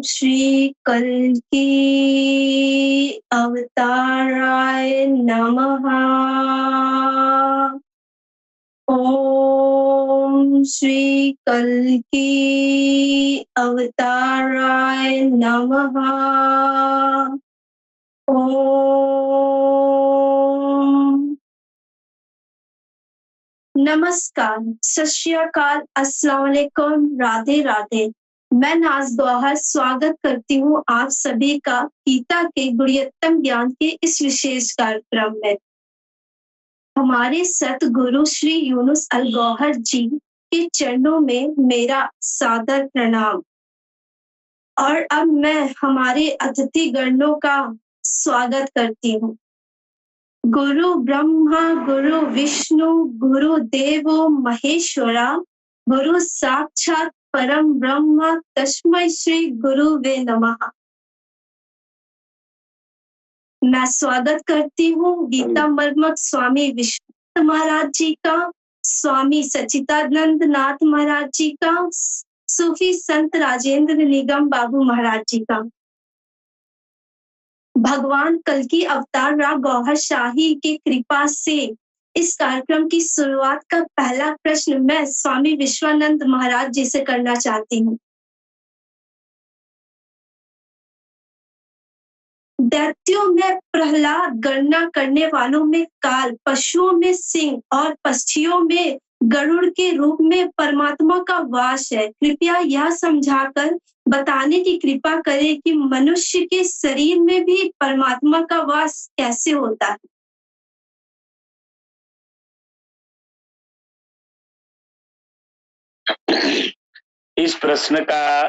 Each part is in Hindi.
श्री कल्की अवताराय नमः। ओम श्री कल्की अवताराय नमः। ओम नमस्कार, सत श्री अकाल, अस्सलाम वालेकुम, राधे राधे। मैं नाज गौहर स्वागत करती हूँ आप सभी का गीता के गुणवत्तम ज्ञान के इस विशेष कार्यक्रम में। हमारे सतगुरु श्री यूनुस अल गौहर जी के चरणों में मेरा सादर प्रणाम। और अब मैं हमारे अतिथि गणों का स्वागत करती हूँ। गुरु ब्रह्मा गुरु विष्णु गुरु देवो महेश्वरा, गुरु साक्षात परम ब्रह्म तस्मै श्री गुरुवे नमः। मैं स्वागत करती हूँ गीता मर्मक स्वामी विश्वनाथ महाराज जी का, स्वामी सच्चिदानंद नाथ महाराज जी का, सूफी संत राजेंद्र निगम बाबू महाराज जी का। भगवान कल्की अवतार राग गौहर शाही की कृपा से इस कार्यक्रम की शुरुआत का पहला प्रश्न मैं स्वामी विश्वानंद महाराज जी से करना चाहती हूँ। दैत्यों में प्रहलाद, गणना करने वालों में काल, पशुओं में सिंह और पक्षियों में गरुड़ के रूप में परमात्मा का वास है। कृपया यह समझाकर बताने की कृपा करें कि मनुष्य के शरीर में भी परमात्मा का वास कैसे होता है। इस प्रश्न का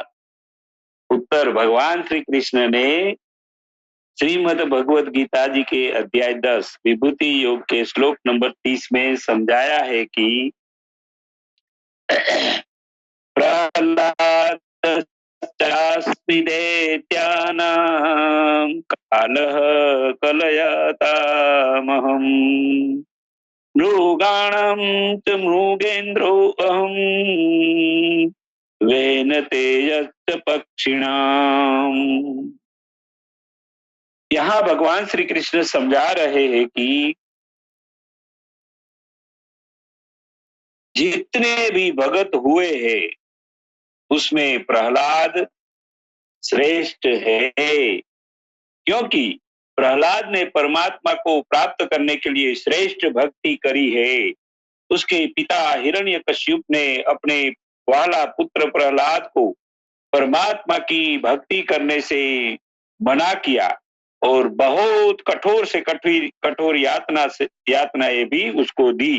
उत्तर भगवान श्री कृष्ण ने श्रीमद् भगवद गीता जी के अध्याय 10 विभूति योग के श्लोक नंबर 30 में समझाया है कि प्रहलादश्चास्मि दैत्यानां कालः कलयतामहम् मृगाणां च मृगेन्द्रो अहम् वेन तेजश्च पक्षिणाम्। यहाँ भगवान श्री कृष्ण समझा रहे हैं कि जितने भी भगत हुए हैं उसमें प्रहलाद श्रेष्ठ है, क्योंकि प्रहलाद ने परमात्मा को प्राप्त करने के लिए श्रेष्ठ भक्ति करी है। उसके पिता हिरण्यकश्यप ने अपने वाला पुत्र प्रहलाद को परमात्मा की भक्ति करने से मना किया और बहुत कठोर से कठोर यातनाएं भी उसको दी।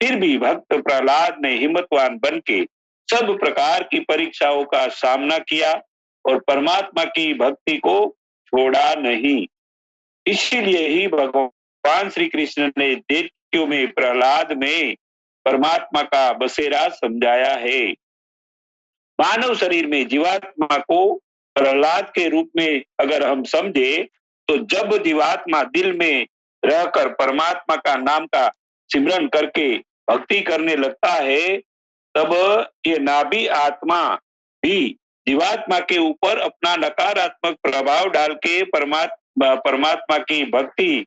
फिर भी भक्त प्रहलाद ने हिम्मतवान बन के सब प्रकार की परीक्षाओं का सामना किया और परमात्मा की भक्ति को छोड़ा नहीं। इसीलिए ही भगवान श्री कृष्ण ने दैत्यों में प्रहलाद में परमात्मा का बसेरा समझाया है। मानव शरीर में जीवात्मा को प्रहलाद के रूप में अगर हम समझे तो जब जीवात्मा दिल में रहकर परमात्मा का नाम का सिमरन करके भक्ति करने लगता है, तब ये नाभि आत्मा भी जीवात्मा के ऊपर अपना नकारात्मक प्रभाव डाल के परमात्मा की भक्ति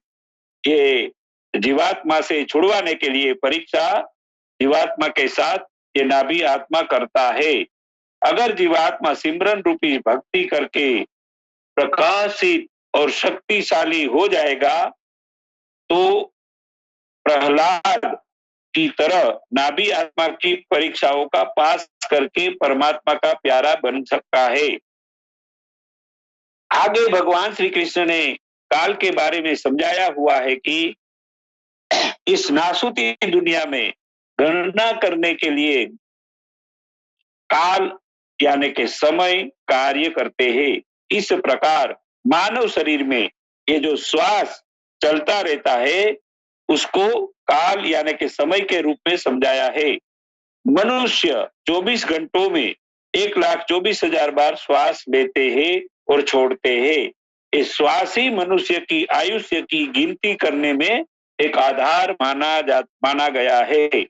ये जीवात्मा से छुड़वाने के लिए परीक्षा जीवात्मा के साथ ये नाभि आत्मा करता है। अगर जीवात्मा सिमरन रूपी भक्ति करके प्रकाशित और शक्तिशाली हो जाएगा तो प्रहलाद की तरह नाभि आत्मा की परीक्षाओं का पास करके परमात्मा का प्यारा बन सकता है। आगे भगवान श्री कृष्ण ने काल के बारे में समझाया हुआ है कि इस नासूती दुनिया में गणना करने के लिए काल यानी कि समय कार्य करते हैं। इस प्रकार मानव शरीर में ये जो श्वास चलता रहता है उसको काल यानी कि समय के रूप में समझाया है। मनुष्य 24 घंटों में 1,24,000 बार श्वास लेते हैं और छोड़ते हैं। इस श्वास ही मनुष्य की आयुष्य की गिनती करने में एक आधार माना गया है।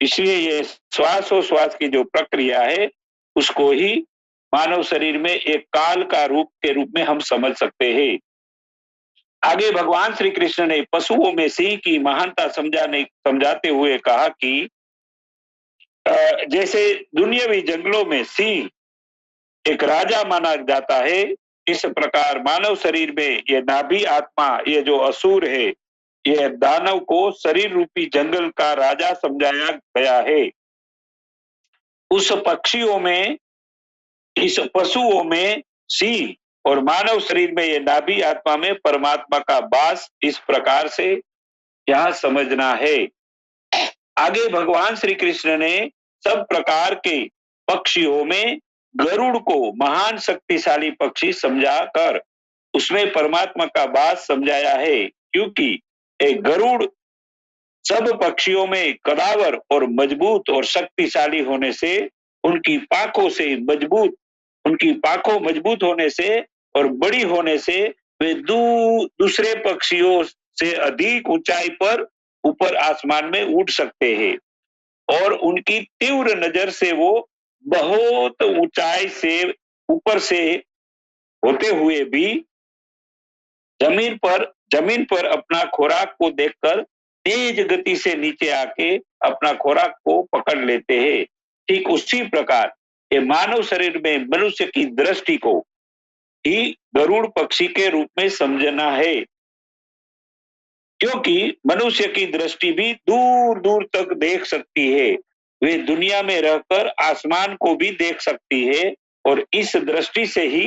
इसलिए ये श्वासोश्वास की जो प्रक्रिया है उसको ही मानव शरीर में एक काल का रूप के रूप में हम समझ सकते हैं। आगे भगवान श्री कृष्ण ने पशुओं में सिंह की महानता समझाते हुए कहा कि जैसे दुनियावी जंगलों में सिंह एक राजा माना जाता है, इस प्रकार मानव शरीर में ये नाभि आत्मा, ये जो असुर है, ये दानव को शरीर रूपी जंगल का राजा समझाया गया है। उस पक्षियों में, इस पशुओं में सिंह और मानव शरीर में ये नाभि आत्मा में परमात्मा का वास, इस प्रकार से यह समझना है। आगे भगवान श्री कृष्ण ने सब प्रकार के पक्षियों में गरुड़ को महान शक्तिशाली पक्षी समझाकर उसमें परमात्मा का वास समझाया है, क्योंकि एक गरुड़ सब पक्षियों में कदावर और मजबूत और शक्तिशाली होने से, उनकी पाखों मजबूत होने से और बड़ी होने से वे दूसरे पक्षियों से अधिक ऊंचाई पर ऊपर आसमान में उड़ सकते हैं और उनकी तीव्र नजर से वो बहुत ऊंचाई से ऊपर से होते हुए भी जमीन पर अपना खुराक को देखकर तेज गति से नीचे आके अपना खुराक को पकड़ लेते हैं। ठीक उसी प्रकार ये मानव शरीर में मनुष्य की दृष्टि को ही गरुड़ पक्षी के रूप में समझना है, क्योंकि मनुष्य की दृष्टि भी दूर दूर तक देख सकती है। वे दुनिया में रहकर आसमान को भी देख सकती है और इस दृष्टि से ही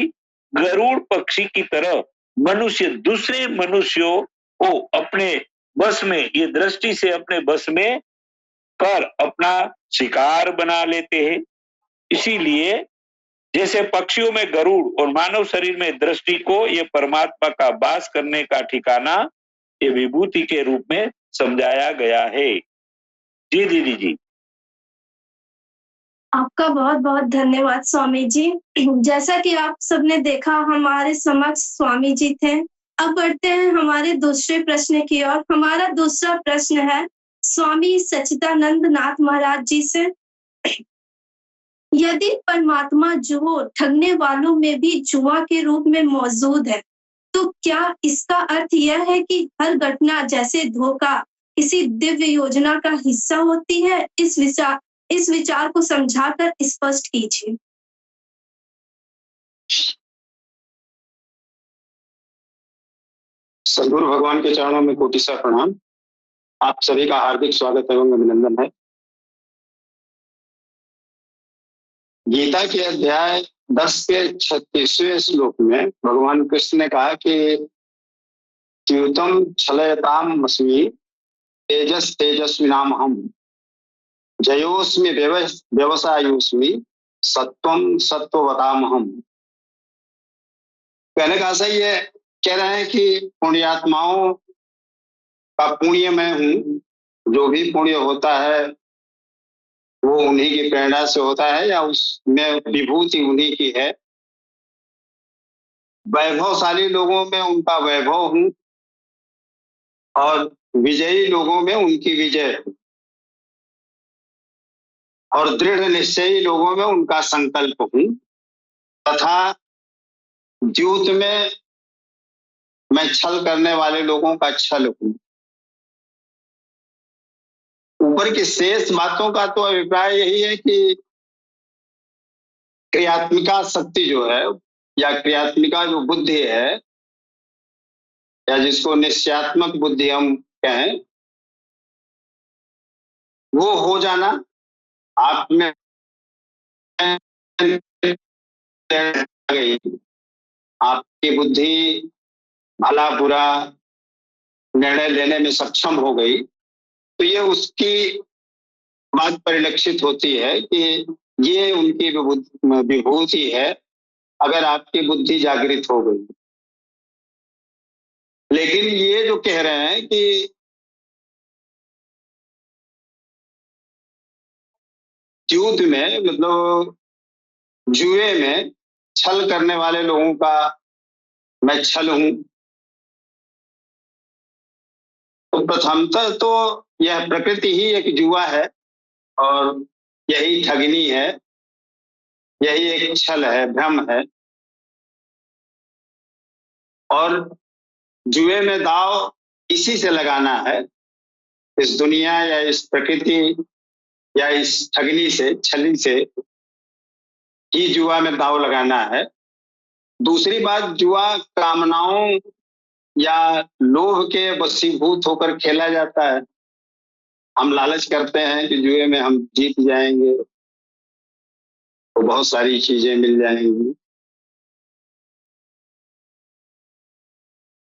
गरुड़ पक्षी की तरह मनुष्य दूसरे मनुष्यों को अपने बस में, ये दृष्टि से अपने बस में कर अपना शिकार बना लेते हैं। इसीलिए जैसे पक्षियों में गरुड़ और मानव शरीर में दृष्टि को ये परमात्मा का वास करने का ठिकाना, ये विभूति के रूप में समझाया गया है। जी दीदी जी। आपका बहुत बहुत धन्यवाद स्वामी जी। जैसा कि आप सबने देखा, हमारे समक्ष स्वामी जी थे। अब बढ़ते हैं हमारे दूसरे प्रश्न की ओर। हमारा दूसरा प्रश्न है स्वामी सच्चिदानंद नाथ महाराज जी से। यदि परमात्मा जुओ ठगने वालों में भी जुआ के रूप में मौजूद है, तो क्या इसका अर्थ यह है कि हर घटना जैसे धोखा किसी दिव्य योजना का हिस्सा होती है? इस विचार को समझाकर स्पष्ट कीजिए। सद्गुरु भगवान के चरणों में कोटि प्रणाम। आप सभी का हार्दिक स्वागत एवं अभिनंदन है। गीता के अध्याय 10 के 36वें श्लोक में भगवान कृष्ण ने कहा कि च्युतम छलयताम अस्मि तेजस्विनाम हम जयोस्मि व्यवसायोस्मि सत्वम सत्ववताम हम। कहने का सही है, कह रहे हैं कि पुण्यात्माओं का पुण्य मैं हूं। जो भी पुण्य होता है वो उन्हीं की प्रेरणा से होता है या उसमें विभूति उन्हीं की है। वैभवशाली लोगों में उनका वैभव हूं और विजयी लोगों में उनकी विजय हूं और दृढ़ निश्चयी लोगों में उनका संकल्प हूं तथा द्यूत में मैं छल करने वाले लोगों का छल हूं। ऊपर की शेष बातों का तो अभिप्राय यही है कि क्रियात्मिका शक्ति जो है या क्रियात्मिका जो बुद्धि है या जिसको निश्चयात्मक बुद्धि हम कहें, वो हो जाना आप में आपकी बुद्धि भला बुरा निर्णय लेने में सक्षम हो गई, तो ये उसकी बात परिलक्षित होती है कि ये उनकी विभूति है अगर आपकी बुद्धि जागृत हो गई। लेकिन ये जो कह रहे हैं कि युद्ध में मतलब जुए में छल करने वाले लोगों का मैं छल हूं, तो प्रथमतः तो यह प्रकृति ही एक जुआ है और यही ठगनी है। यही एक छल है, भ्रम है। और जुए में दाव इसी से लगाना है, इस दुनिया या इस प्रकृति या इस ठगनी से, छली से ही जुआ में दाव लगाना है। दूसरी बात, जुआ कामनाओं या लोभ के वशीभूत होकर खेला जाता है। हम लालच करते हैं कि जुए में हम जीत जाएंगे तो बहुत सारी चीजें मिल जाएंगी,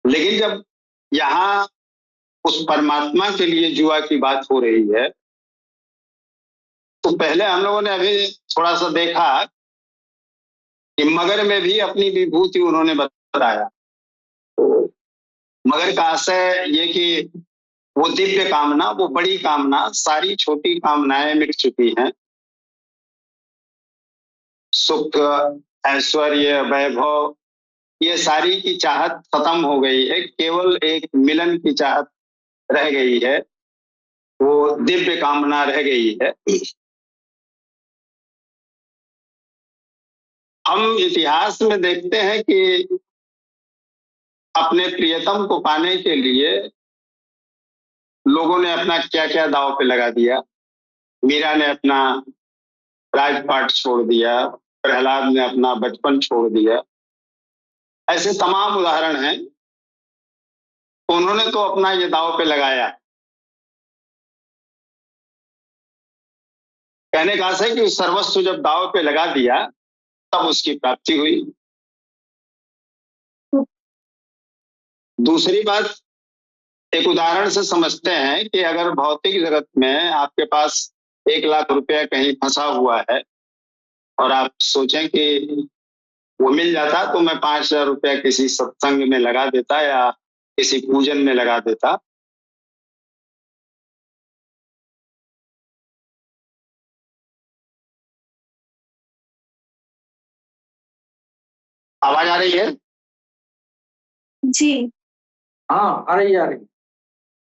लेकिन जब यहाँ उस परमात्मा के लिए जुआ की बात हो रही है, तो पहले हम लोगों ने अभी थोड़ा सा देखा कि मगर में भी अपनी विभूति उन्होंने बताया। तो मगर का आशय ये कि वो दिव्य कामना, वो बड़ी कामना, सारी छोटी कामनाएं मिट चुकी हैं। सुख, ऐश्वर्य, वैभव, ये सारी की चाहत खत्म हो गई है, केवल एक मिलन की चाहत रह गई है, वो दिव्य कामना रह गई है। हम इतिहास में देखते हैं कि अपने प्रियतम को पाने के लिए लोगों ने अपना क्या क्या दांव पे लगा दिया। मीरा ने अपना राजपाट छोड़ दिया, प्रहलाद ने अपना बचपन छोड़ दिया, ऐसे तमाम उदाहरण हैं। उन्होंने तो अपना ये दांव पे लगाया। कहने का आशय कि सर्वस्व जब दांव पे लगा दिया तब उसकी प्राप्ति हुई। दूसरी बात, एक उदाहरण से समझते हैं कि अगर भौतिक जगत में आपके पास 1,00,000 रुपया कहीं फंसा हुआ है और आप सोचें कि वो मिल जाता तो मैं 5,000 रुपया किसी सत्संग में लगा देता या किसी पूजन में लगा देता। आवाज आ रही है? जी हाँ, आ रही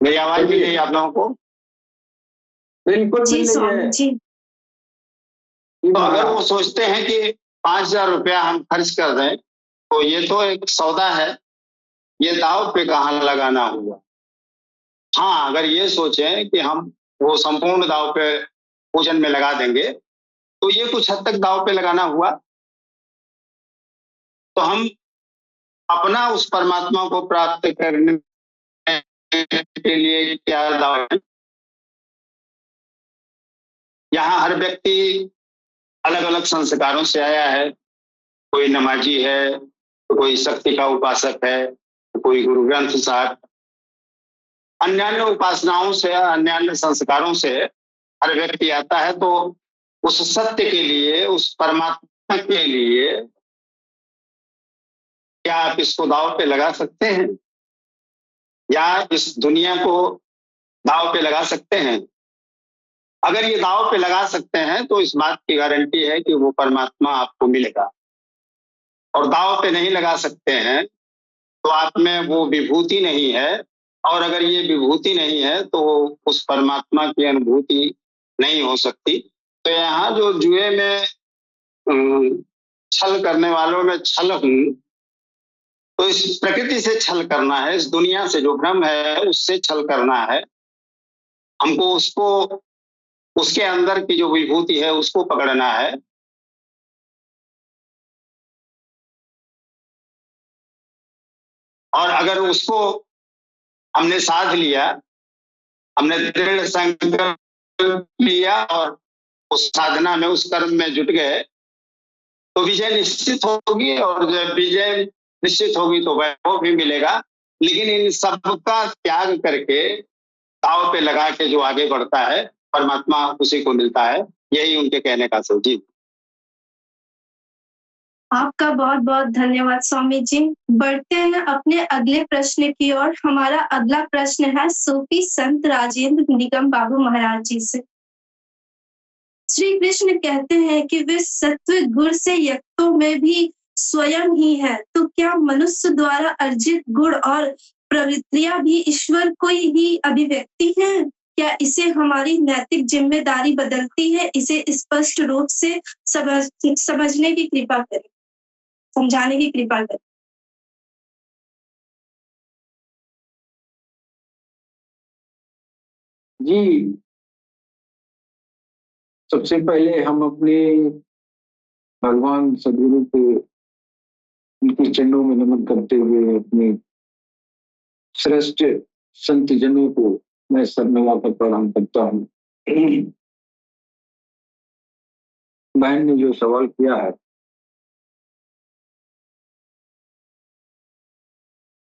मेरी आवाज मिल रही है आप लोगों को? बिल्कुल जी मिल रही स्वामी है। जी। तो अगर वो सोचते हैं कि 5,000 रुपया हम खर्च कर दें तो ये तो एक सौदा है, ये दाव पे कहाँ लगाना हुआ। हाँ, अगर ये सोचें कि हम वो संपूर्ण दाव पे पूजन में लगा देंगे तो ये कुछ हद तक दाव पे लगाना हुआ। तो हम अपना उस परमात्मा को प्राप्त करने के लिए क्या दाव है। यहाँ हर व्यक्ति अलग अलग संस्कारों से आया है। कोई नमाजी है, तो कोई शक्ति का उपासक है, तो कोई गुरु ग्रंथ साहब, अन्य उपासनाओं से, अन्य संस्कारों से हर व्यक्ति आता है। तो उस सत्य के लिए, उस परमात्मा के लिए क्या आप इसको दाव पे लगा सकते हैं या इस दुनिया को दाव पे लगा सकते हैं? अगर ये दाव पे लगा सकते हैं तो इस बात की गारंटी है कि वो परमात्मा आपको मिलेगा। और दाव पे नहीं लगा सकते हैं तो आप में वो विभूति नहीं है, और अगर ये विभूति नहीं है तो उस परमात्मा की अनुभूति नहीं हो सकती। तो यहाँ जो जुए में छल करने वालों में छल हूं, तो इस प्रकृति से छल करना है, इस दुनिया से जो भ्रम है उससे छल करना है। हमको उसको, उसके अंदर की जो विभूति है उसको पकड़ना है। और अगर उसको हमने साध लिया, हमने दृढ़ संकल्प लिया और उस साधना में, उस कर्म में जुट गए तो विजय निश्चित होगी। और जब विजय निश्चित होगी तो वैभव भी मिलेगा। लेकिन इन सब का त्याग करके दाव पे लगा के जो आगे बढ़ता है परमात्मा उसी को मिलता है। यही उनके कहने का सर जी। आपका बहुत बहुत धन्यवाद स्वामी जी। बढ़ते हैं अपने अगले प्रश्न की ओर। हमारा अगला प्रश्न है सूफी संत राजेंद्र निगम बाबू महाराज जी से। श्री कृष्ण कहते हैं कि वे सत्व गुण से युक्तों में भी स्वयं ही है, तो क्या मनुष्य द्वारा अर्जित गुण और प्रवृत्तियां भी ईश्वर कोई ही अभिव्यक्ति है? क्या इसे हमारी नैतिक जिम्मेदारी बदलती है? इसे स्पष्ट रूप से समझने की कृपा करें, समझाने की कृपा करें। जी, सबसे पहले हम अपने भगवान सदगुरु को उनके चरणों में नमन करते हुए अपने श्रेष्ठ संत जनों को मैं सर नवाकर प्रणाम करता हूँ। बहन ने जो सवाल किया है,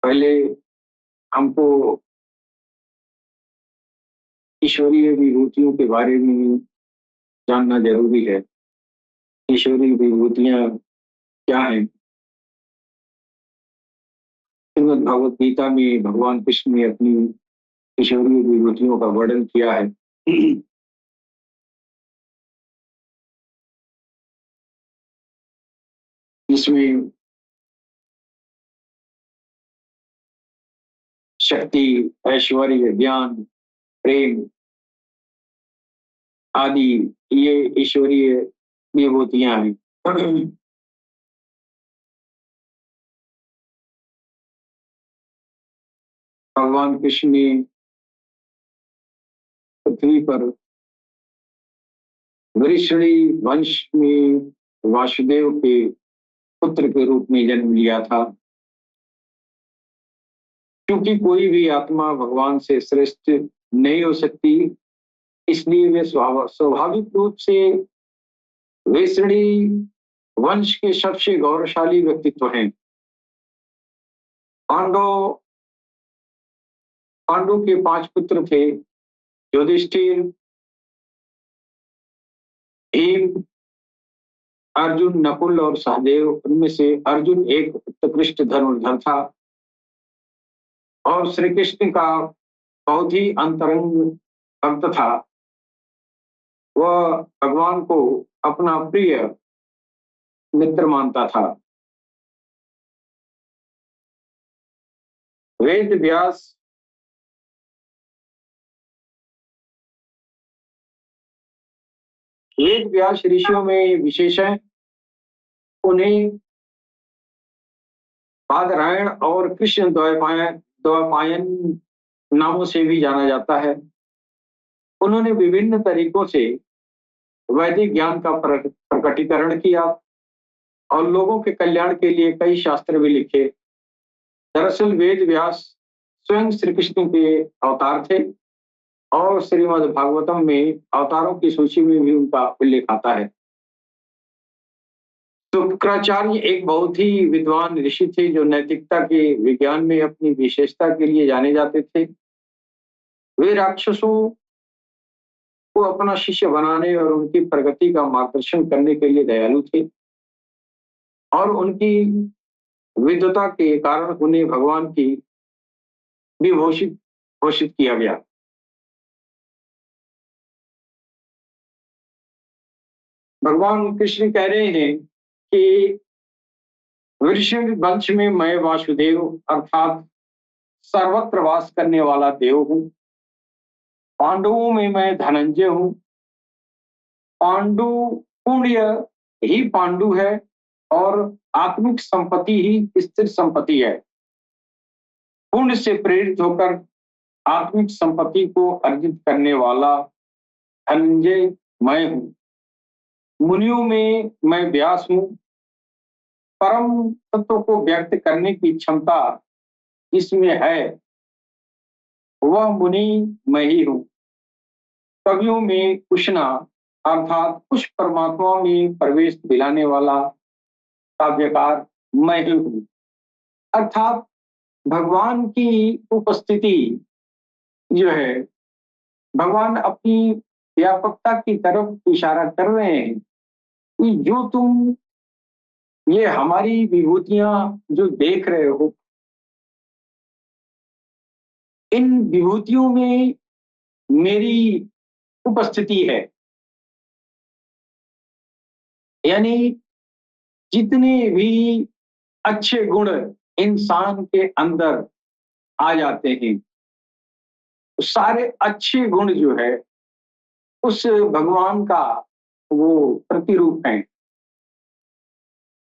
पहले हमको ईश्वरीय विभूतियों के बारे में जानना जरूरी है। ईश्वरीय विभूतियां क्या हैं? श्रीमद् भगवत गीता में भगवान कृष्ण ने अपनी ईश्वरीय विभूतियों का वर्णन किया है। इसमें शक्ति, ऐश्वर्य, ज्ञान, प्रेम आदि ये ईश्वरीय विभूतियां हैं। भगवान कृष्ण ने पृथ्वी पर वृषणी वंश में वासुदेव के पुत्र के रूप में जन्म लिया था। क्योंकि कोई भी आत्मा भगवान से श्रेष्ठ नहीं हो सकती, इसलिए वे स्वाभाविक रूप से वैष्णी वंश के सबसे गौरवशाली व्यक्तित्व हैं। पांडु के 5 पुत्र थे, युधिष्ठिर, भीम, अर्जुन, नकुल और सहदेव। उनमें से अर्जुन एक उत्कृष्ट धनुर्धर था और श्री कृष्ण का बहुत ही अंतरंग भक्त था। वह भगवान को अपना प्रिय मित्र मानता था। वेद व्यास ऋषियों में विशेष है। उन्हें बादरायण और कृष्ण द्वैपायन नामों से भी जाना जाता है। उन्होंने विभिन्न तरीकों से वैदिक ज्ञान का प्रकटीकरण किया और लोगों के कल्याण के लिए कई शास्त्र भी लिखे। दरअसल वेद व्यास स्वयं श्री कृष्ण के अवतार थे और श्रीमद् भागवतम में अवतारों की सूची में भी उनका उल्लेख आता है। शुक्राचार्य एक बहुत ही विद्वान ऋषि थे जो नैतिकता के विज्ञान में अपनी विशेषता के लिए जाने जाते थे। वे राक्षसों को अपना शिष्य बनाने और उनकी प्रगति का मार्गदर्शन करने के लिए दयालु थे और उनकी विद्वता के कारण उन्हें भगवान की भी घोषित किया गया। भगवान कृष्ण कह रहे हैं कि वृषण वंश में मैं वासुदेव अर्थात सर्वत्र वास करने वाला देव हूं। पांडवों में मैं धनंजय हूं। पांडु पुण्य ही पांडु है और आत्मिक संपत्ति ही स्थिर संपत्ति है। पुण्य से प्रेरित होकर आत्मिक संपत्ति को अर्जित करने वाला धनंजय मैं हूं। मुनियों में मैं व्यास हूं। परम तत्व को व्यक्त करने की क्षमता जिसमें है वह मुनि मैं ही हूं। कवियों में कृष्णा अर्थात उस परमात्मा में प्रवेश दिलाने वाला काव्यकार मैं ही हूं। अर्थात भगवान की उपस्थिति जो है, भगवान अपनी व्यापकता की तरफ इशारा कर रहे हैं कि जो तुम ये हमारी विभूतियां जो देख रहे हो, इन विभूतियों में मेरी उपस्थिति है। यानी जितने भी अच्छे गुण इंसान के अंदर आ जाते हैं सारे अच्छे गुण जो है उस भगवान का वो प्रतिरूप है।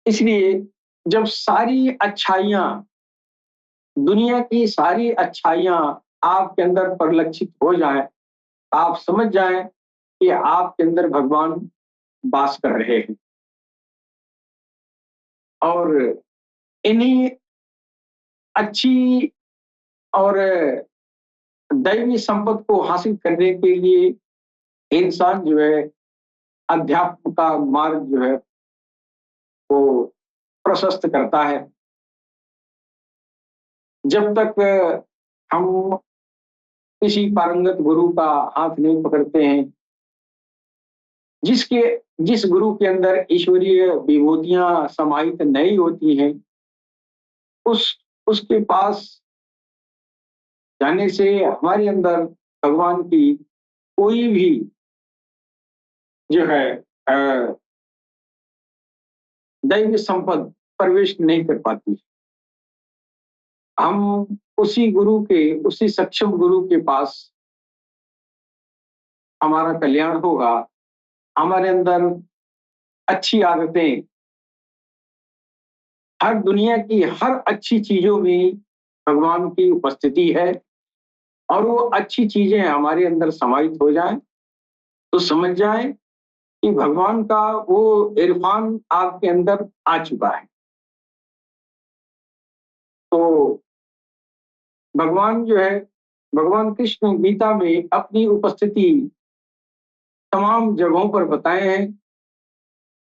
इसलिए जब सारी अच्छाइयां, दुनिया की सारी अच्छाइयां आपके अंदर परिलक्षित हो जाएं, आप समझ जाएं कि आपके अंदर भगवान वास कर रहे हैं। और इन्हीं अच्छी और दैवी संपत्ति को हासिल करने के लिए इंसान जो है अध्यात्म का मार्ग जो है वो प्रशस्त करता है। जब तक हम किसी पारंगत गुरु का हाथ नहीं पकड़ते हैं, जिस गुरु के अंदर ईश्वरीय विभूतियां समाहित नहीं होती हैं, उसके पास जाने से हमारे अंदर भगवान की कोई भी जो है दैवी संपद प्रवेश नहीं कर पाती। हम उसी सक्षम गुरु के पास हमारा कल्याण होगा। हमारे अंदर अच्छी आदतें, हर दुनिया की हर अच्छी चीजों में भगवान की उपस्थिति है, और वो अच्छी चीजें हमारे अंदर समाहित हो जाएं तो समझ जाएं कि भगवान का वो इरफान आपके अंदर आ चुका है। तो भगवान जो है, भगवान कृष्ण गीता में अपनी उपस्थिति तमाम जगहों पर बताए हैं।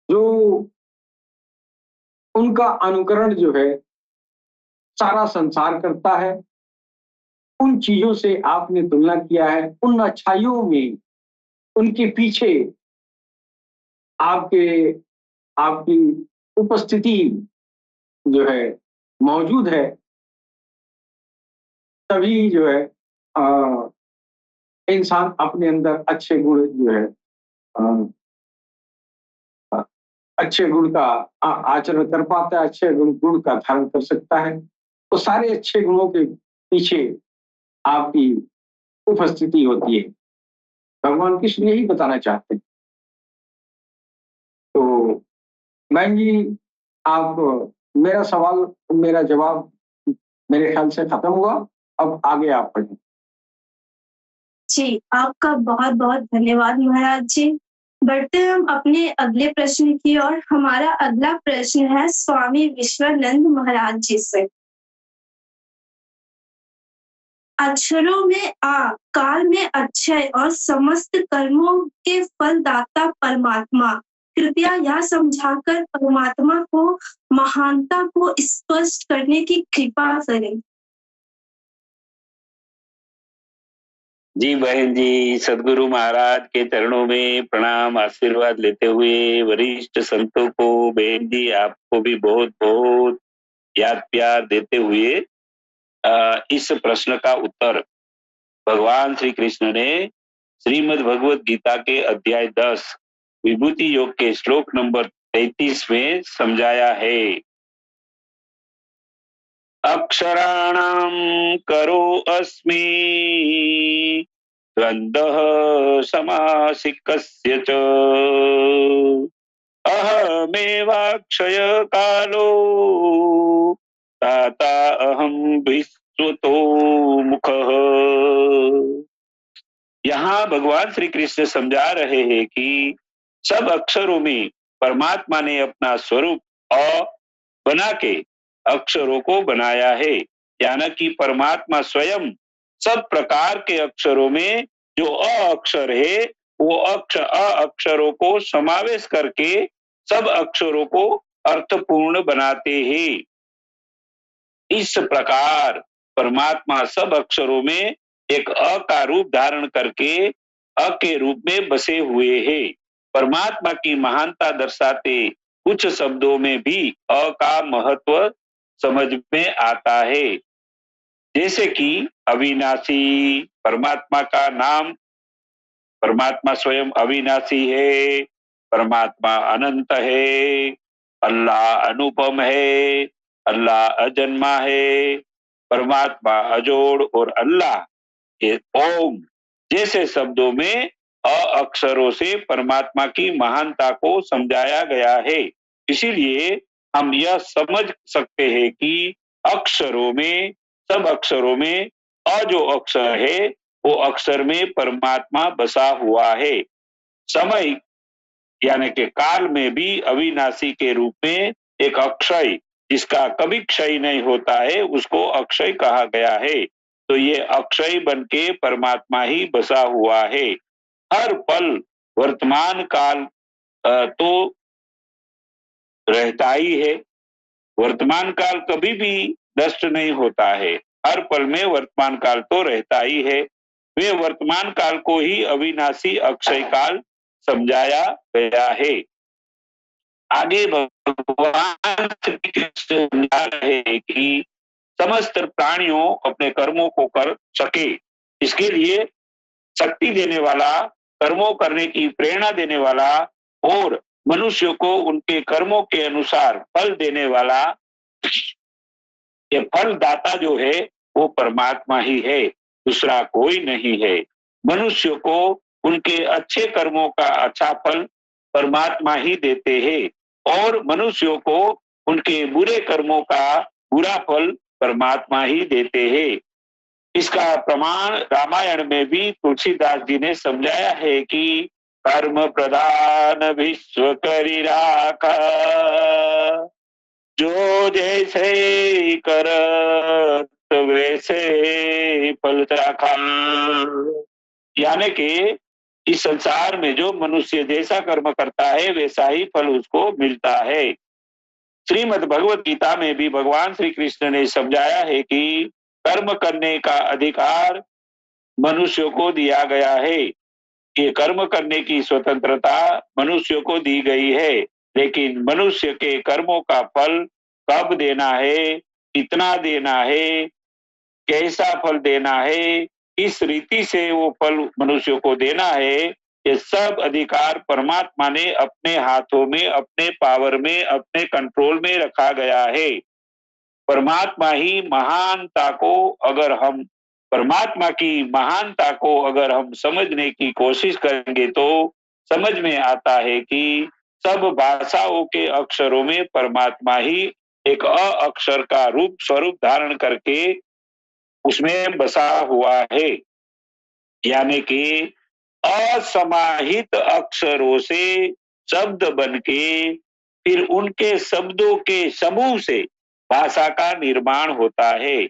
जो उनका अनुकरण जो है सारा संसार करता है, उन चीजों से आपने तुलना किया है। उन अच्छाइयों में उनके पीछे आपकी उपस्थिति जो है मौजूद है। तभी जो है इंसान अपने अंदर अच्छे गुण जो है अच्छे गुण का आचरण कर पाता है, अच्छे गुण का धारण कर सकता है। तो सारे अच्छे गुणों के पीछे आपकी उपस्थिति होती है। भगवान कृष्ण यही बताना चाहते हैं। तो मैं जी, आप मेरा सवाल, मेरा जवाब मेरे ख्याल से खत्म हुआ। अब आगे आप पढ़ें। जी, आपका बहुत बहुत धन्यवाद महाराज जी। बढ़ते हम अपने अगले प्रश्न की ओर। हमारा अगला प्रश्न है स्वामी विश्वानंद महाराज जी से। अक्षरों में आ, काल में अक्षय और समस्त कर्मों के फलदाता परमात्मा, कृपया यह समझाकर परमात्मा को महानता को स्पष्ट करने की कृपा करें। जी बहन जी, सदगुरु महाराज के चरणों में प्रणाम आशीर्वाद लेते हुए वरिष्ठ संतों को, बहन जी आपको भी बहुत बहुत याद प्यार देते हुए इस प्रश्न का उत्तर भगवान श्री कृष्ण ने श्रीमद् भगवत गीता के अध्याय 10 विभूति योग के श्लोक नंबर 33 में समझाया है। अक्षराणां करो अस्मि द्वन्द्वः समासिकस्य च अहमेवाक्षय कालो ताता अहम विश्वतो मुखः। यहाँ भगवान श्री कृष्ण समझा रहे हैं कि सब अक्षरों में परमात्मा ने अपना स्वरूप अ बना के अक्षरों को बनाया है, यानी कि परमात्मा स्वयं सब प्रकार के अक्षरों में जो अ अक्षर है वो अक्षरों को समावेश करके सब अक्षरों को अर्थपूर्ण बनाते हैं। इस प्रकार परमात्मा सब अक्षरों में एक अ का रूप धारण करके अ के रूप में बसे हुए हैं। परमात्मा की महानता दर्शाते कुछ शब्दों में भी अ का महत्व समझ में आता है। जैसे कि अविनाशी, परमात्मा का नाम, परमात्मा स्वयं अविनाशी है, परमात्मा अनंत है, अल्लाह अनुपम है, अल्लाह अजन्मा है, परमात्मा अजोड़ और अल्लाह ये ओम जैसे शब्दों में अ अक्षरों से परमात्मा की महानता को समझाया गया है। इसीलिए हम यह समझ सकते हैं कि अक्षरों में, सब अक्षरों में अ जो अक्षर है वो अक्षर में परमात्मा बसा हुआ है। समय यानी कि काल में भी अविनाशी के रूप में एक अक्षय जिसका कभी क्षय नहीं होता है उसको अक्षय कहा गया है। तो ये अक्षय बन के परमात्मा ही बसा हुआ है। हर पल वर्तमान काल तो रहता ही है। वर्तमान काल कभी भी नष्ट नहीं होता है। हर पल में वर्तमान काल तो रहता ही है। वे वर्तमान काल को ही अविनाशी अक्षय काल समझाया गया है। आगे भगवान श्री कृष्ण समझा रहे हैं कि समस्त प्राणियों अपने कर्मों को कर सके, इसके लिए शक्ति देने वाला, कर्मों करने की प्रेरणा देने वाला और मनुष्य को उनके कर्मों के अनुसार फल देने वाला, ये फल दाता जो है वो परमात्मा ही है, दूसरा कोई नहीं है। मनुष्य को उनके अच्छे कर्मों का अच्छा फल परमात्मा ही देते हैं और मनुष्यों को उनके बुरे कर्मों का बुरा फल परमात्मा ही देते हैं। इसका प्रमाण रामायण में भी तुलसीदास जी ने समझाया है कि कर्म प्रधान विश्व करी राखा, जो जैसे करत वैसे फल चाखा। यानी कि इस संसार में जो मनुष्य जैसा कर्म करता है वैसा ही फल उसको मिलता है। श्रीमद् भगवत गीता में भी भगवान श्री कृष्ण ने समझाया है कि कर्म करने का अधिकार मनुष्य को दिया गया है। ये कर्म करने की स्वतंत्रता मनुष्य को दी गई है, लेकिन मनुष्य के कर्मों का फल कब देना है, कितना देना है, कैसा फल देना है, किस रीति से वो फल मनुष्य को देना है, ये सब अधिकार परमात्मा ने अपने हाथों में, अपने पावर में, अपने कंट्रोल में रखा गया है। परमात्मा ही महानता को अगर हम परमात्मा की महानता को अगर हम समझने की कोशिश करेंगे तो समझ में आता है कि सब भाषाओं के अक्षरों में परमात्मा ही एक अ अक्षर का रूप स्वरूप धारण करके उसमें बसा हुआ है। यानी कि असमाहित अक्षरों से शब्द बन के फिर उनके शब्दों के समूह से भाषा का निर्माण होता है।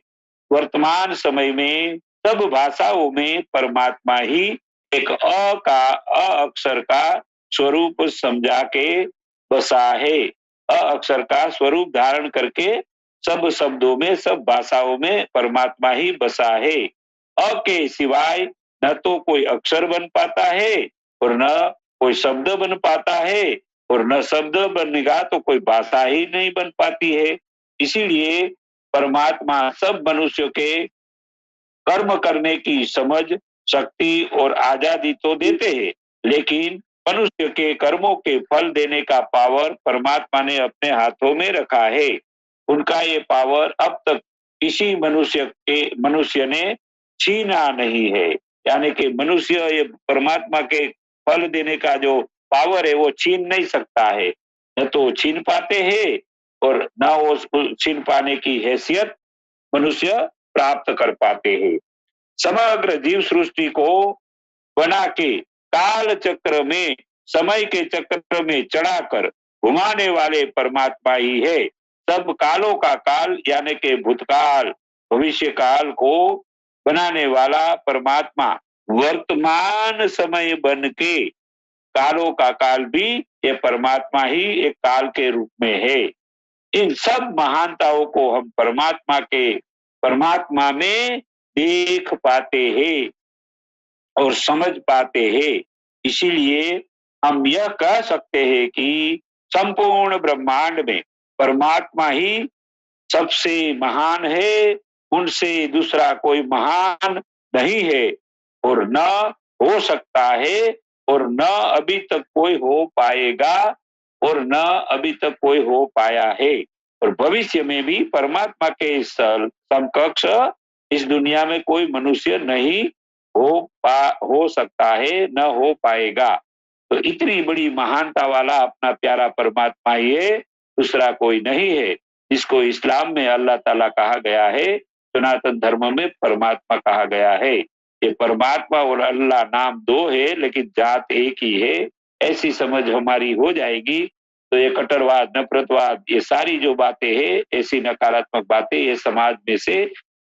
वर्तमान समय में सब भाषाओं में परमात्मा ही एक अ अक्षर का स्वरूप समझा के बसा है। अ अक्षर का स्वरूप धारण करके सब शब्दों में, सब भाषाओं में परमात्मा ही बसा है। अ के सिवाय न तो कोई अक्षर बन पाता है और न कोई शब्द बन पाता है और न शब्द बनेगा तो कोई भाषा ही नहीं बन पाती है। इसीलिए परमात्मा सब मनुष्य के कर्म करने की समझ, शक्ति और आजादी तो देते हैं, लेकिन मनुष्य के कर्मों के फल देने का पावर परमात्मा ने अपने हाथों में रखा है। उनका ये पावर अब तक किसी मनुष्य ने छीना नहीं है। यानी कि मनुष्य ये परमात्मा के फल देने का जो पावर है वो छीन नहीं सकता है, न तो छीन पाते हैं और न वो छीन पाने की हैसियत मनुष्य प्राप्त कर पाते हैं। समग्र जीव सृष्टि को बना के काल चक्र में, समय के चक्र में चढ़ाकर घुमाने वाले परमात्मा ही है। सब कालों का काल यानी कि भूतकाल, भविष्य काल को बनाने वाला परमात्मा वर्तमान समय बन के कालों का काल भी ये परमात्मा ही एक काल के रूप में है। इन सब महानताओं को हम परमात्मा में देख पाते हैं और समझ पाते हैं। इसीलिए हम यह कह सकते हैं कि संपूर्ण ब्रह्मांड में परमात्मा ही सबसे महान है, उनसे दूसरा कोई महान नहीं है और न हो सकता है और न अभी तक कोई हो पाएगा और न अभी तक कोई हो पाया है। और भविष्य में भी परमात्मा के समकक्ष इस दुनिया में कोई मनुष्य नहीं हो सकता है, न हो पाएगा। तो इतनी बड़ी महानता वाला अपना प्यारा परमात्मा ये, दूसरा कोई नहीं है। जिसको इस्लाम में अल्लाह ताला कहा गया है, सनातन धर्म में परमात्मा कहा गया है। ये परमात्मा और अल्लाह नाम दो है, लेकिन जात एक ही है। ऐसी समझ हमारी हो जाएगी तो ये कट्टरवाद, नफरतवाद, ये सारी जो बातें हैं, ऐसी नकारात्मक बातें, ये समाज में से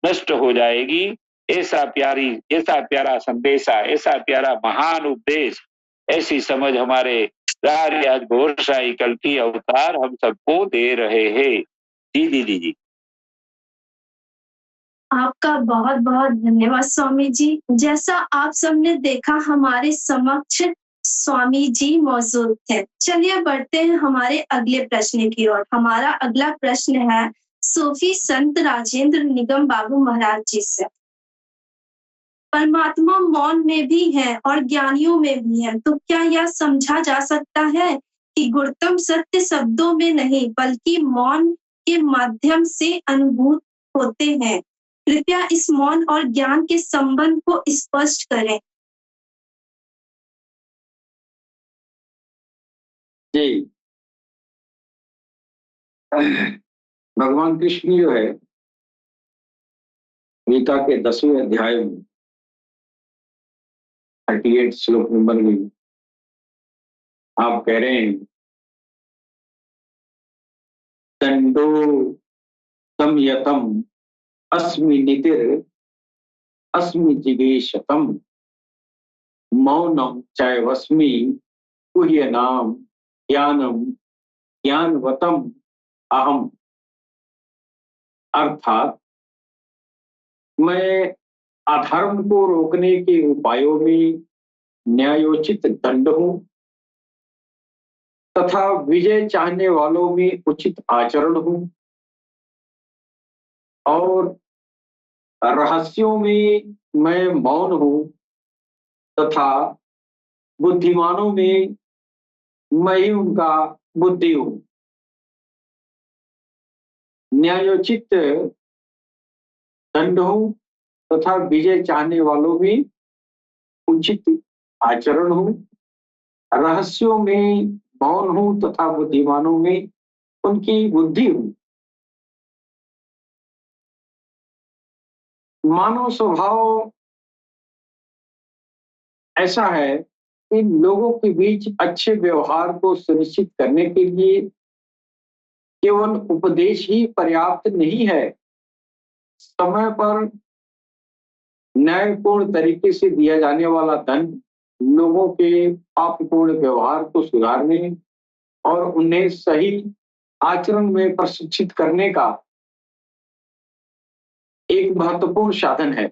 नष्ट हो जाएगी। ऐसा प्यारा संदेशा, ऐसा प्यारा महान उपदेश, ऐसी समझ हमारे राज घोष साई कल्कि अवतार हम सबको दे रहे हैं। जी दीदी जी। आपका बहुत बहुत धन्यवाद स्वामी जी। जैसा आप सबने देखा, हमारे समक्ष स्वामी जी मौजूद थे। चलिए बढ़ते हैं हमारे अगले प्रश्न की ओर। हमारा अगला प्रश्न है सूफी संत राजेंद्र निगम बाबू महाराज जी से। परमात्मा मौन में भी है और ज्ञानियों में भी है, तो क्या यह समझा जा सकता है कि गुरुतम सत्य शब्दों में नहीं बल्कि मौन के माध्यम से अनुभूत होते हैं? कृपया इस मौन और ज्ञान के संबंध को स्पष्ट करें। जी, भगवान कृष्ण जो है गीता के 10वें अध्याय में 38 श्लोक नंबर में आप कह रहे हैं, दंडो संयतम अस्मि नितिर अस्मि जिगीषतम मौनम चैवस्मि गुह्यनाम ज्ञानम ज्ञानवतम अहम। अर्थात मैं अधर्म को रोकने के उपायों में न्यायोचित दंड हूं तथा विजय चाहने वालों में उचित आचरण हूं और रहस्यों में मैं मौन हूं तथा बुद्धिमानों में मैं ही उनका बुद्धि हूं। न्यायोचित दंड हूं तथा विजय चाहने वालों में उचित आचरण हूं, रहस्यों में मौन हूं तथा बुद्धिमानों में उनकी बुद्धि हूं। मानव स्वभाव ऐसा है कि लोगों के बीच अच्छे व्यवहार को सुनिश्चित करने के लिए केवल उपदेश ही पर्याप्त नहीं है। समय पर न्यायपूर्ण तरीके से दिया जाने वाला दंड लोगों के पापपूर्ण व्यवहार को सुधारने और उन्हें सही आचरण में प्रशिक्षित करने का एक महत्वपूर्ण साधन है।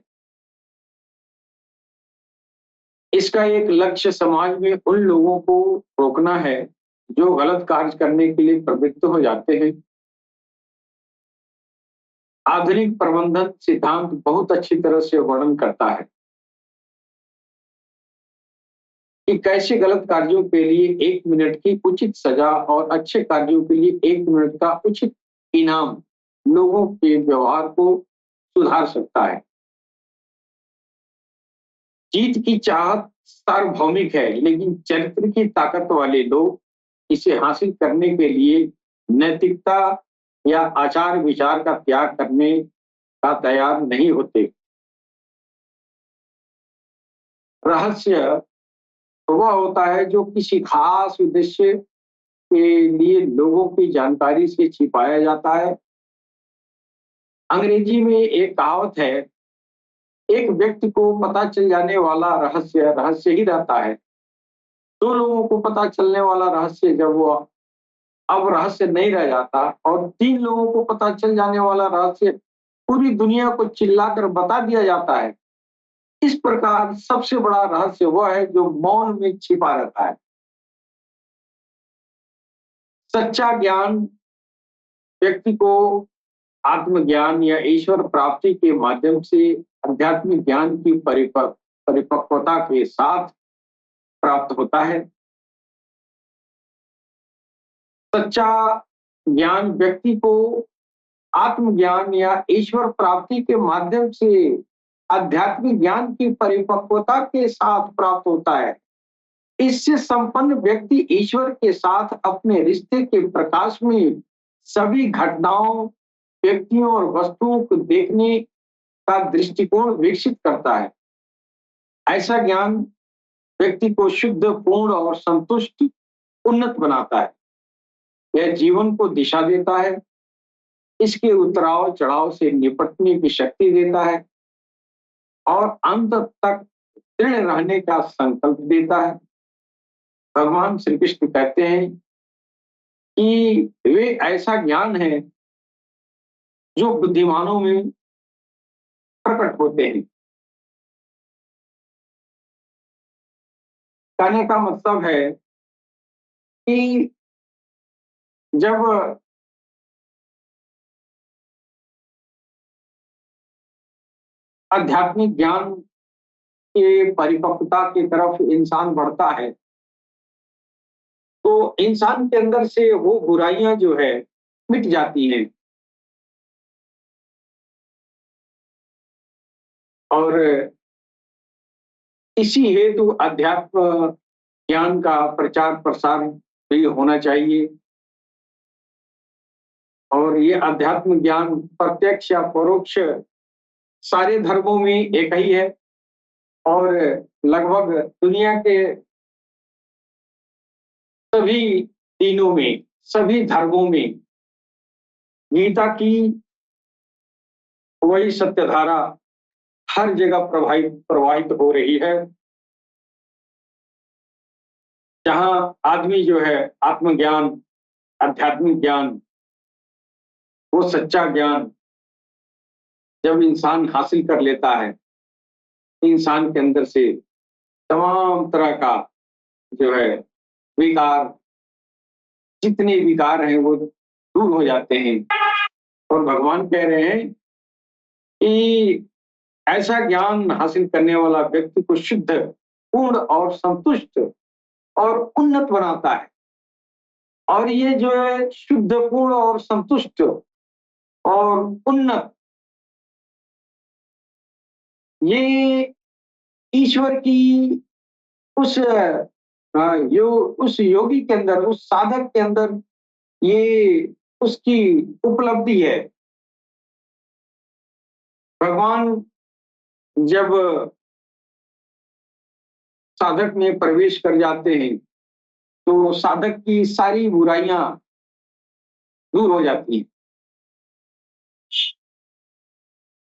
इसका एक लक्ष्य समाज में उन लोगों को रोकना है जो गलत कार्य करने के लिए प्रवृत्त हो जाते हैं। आधुनिक प्रबंधन सिद्धांत बहुत अच्छी तरह से वर्णन करता है कि कैसे गलत कार्यों के लिए 1 मिनट की उचित सजा और अच्छे कार्यों के लिए 1 मिनट का उचित इनाम लोगों के व्यवहार को सुधार सकता है। जीत की चाहत सार्वभौमिक है, लेकिन चरित्र की ताकत वाले लोग इसे हासिल करने के लिए नैतिकता या आचार विचार का त्याग करने का तैयार नहीं होते। रहस्य वह होता है जो किसी खास उद्देश्य के लिए लोगों की जानकारी से छिपाया जाता है। अंग्रेजी में एक कहावत है, एक व्यक्ति को पता चल जाने वाला रहस्य रहस्य ही रहता है। 2 लोगों को पता चलने वाला रहस्य जब वो अब रहस्य नहीं रह जाता और 3 लोगों को पता चल जाने वाला रहस्य पूरी दुनिया को चिल्लाकर बता दिया जाता है। इस प्रकार सबसे बड़ा रहस्य वह है जो मौन में छिपा रहता है। सच्चा ज्ञान व्यक्ति को आत्मज्ञान या ईश्वर प्राप्ति के माध्यम से आध्यात्मिक ज्ञान की परिपक्वता के साथ प्राप्त होता है। सच्चा ज्ञान व्यक्ति को आत्मज्ञान या ईश्वर प्राप्ति के माध्यम से आध्यात्मिक ज्ञान की परिपक्वता के साथ प्राप्त होता है। इससे संपन्न व्यक्ति ईश्वर के साथ अपने रिश्ते के प्रकाश में सभी घटनाओं, व्यक्तियों और वस्तुओं को देखने का दृष्टिकोण विकसित करता है। ऐसा ज्ञान व्यक्ति को शुद्ध, पूर्ण और संतुष्ट, उन्नत बनाता है। यह जीवन को दिशा देता है, इसके उतराव चढ़ाव से निपटने की शक्ति देता है और अंत तक दृढ़ रहने का संकल्प देता है। भगवान श्री कृष्ण कहते हैं कि वे ऐसा ज्ञान है जो बुद्धिमानों में प्रकट होते हैं। कहने का मतलब है कि जब आध्यात्मिक ज्ञान के परिपक्वता की तरफ इंसान बढ़ता है तो इंसान के अंदर से वो बुराइयां जो है मिट जाती हैं और इसी हेतु अध्यात्म ज्ञान का प्रचार प्रसार भी होना चाहिए। और ये अध्यात्म ज्ञान प्रत्यक्ष या परोक्ष सारे धर्मों में एक ही है और लगभग दुनिया के सभी दिनों में, सभी धर्मों में गीता की वही सत्यधारा हर जगह प्रवाहित हो रही है, जहां आदमी जो है आत्मज्ञान, आध्यात्मिक ज्ञान, वो सच्चा ज्ञान जब इंसान हासिल कर लेता है, इंसान के अंदर से तमाम तरह का जो है विकार, जितने विकार हैं वो दूर हो जाते हैं। और भगवान कह रहे हैं कि ऐसा ज्ञान हासिल करने वाला व्यक्ति को शुद्ध, पूर्ण और संतुष्ट और उन्नत बनाता है। और ये जो है शुद्ध, पूर्ण और संतुष्ट और उन्नत, ये ईश्वर की उस योगी के अंदर, उस साधक के अंदर ये उसकी उपलब्धि है। भगवान जब साधक में प्रवेश कर जाते हैं तो साधक की सारी बुराइयां दूर हो जाती हैं।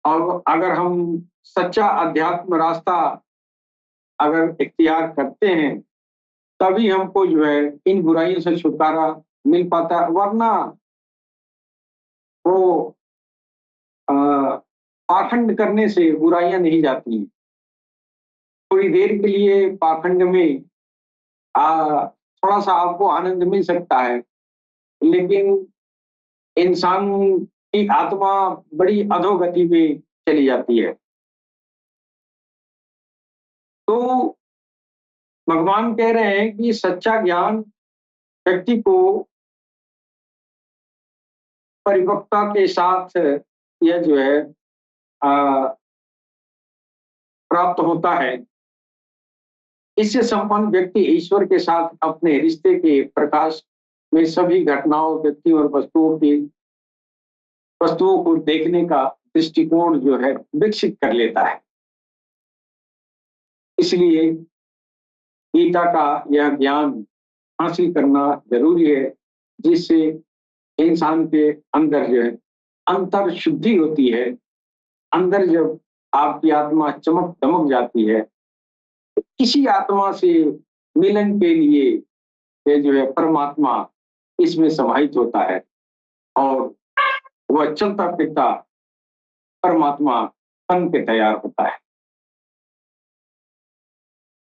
और अगर हम सच्चा अध्यात्म रास्ता अगर इख्तियार करते हैं तभी हमको जो है इन बुराइयों से छुटकारा मिल पाता है, वरना वो पाखंड करने से बुराइयां नहीं जाती हैं। थोड़ी देर के लिए पाखंड में थोड़ा सा आपको आनंद मिल सकता है, लेकिन इंसान की आत्मा बड़ी अधोगति में चली जाती है। तो भगवान कह रहे हैं कि सच्चा ज्ञान व्यक्ति को परिपक्वता के साथ यह जो है प्राप्त होता है। इससे संपन्न व्यक्ति ईश्वर के साथ अपने रिश्ते के प्रकाश में सभी घटनाओं, व्यक्तियों और वस्तुओं को देखने का दृष्टिकोण जो है विकसित कर लेता है। इसलिए गीता का यह ज्ञान हासिल करना जरूरी है, जिससे इंसान के अंदर जो है अंतर शुद्धि होती है। अंदर जब आपकी आत्मा चमक दमक जाती है, तो किसी आत्मा से मिलन के लिए ये जो है परमात्मा इसमें समाहित होता है और वह चलता फिरता परमात्मा बन के तैयार होता है।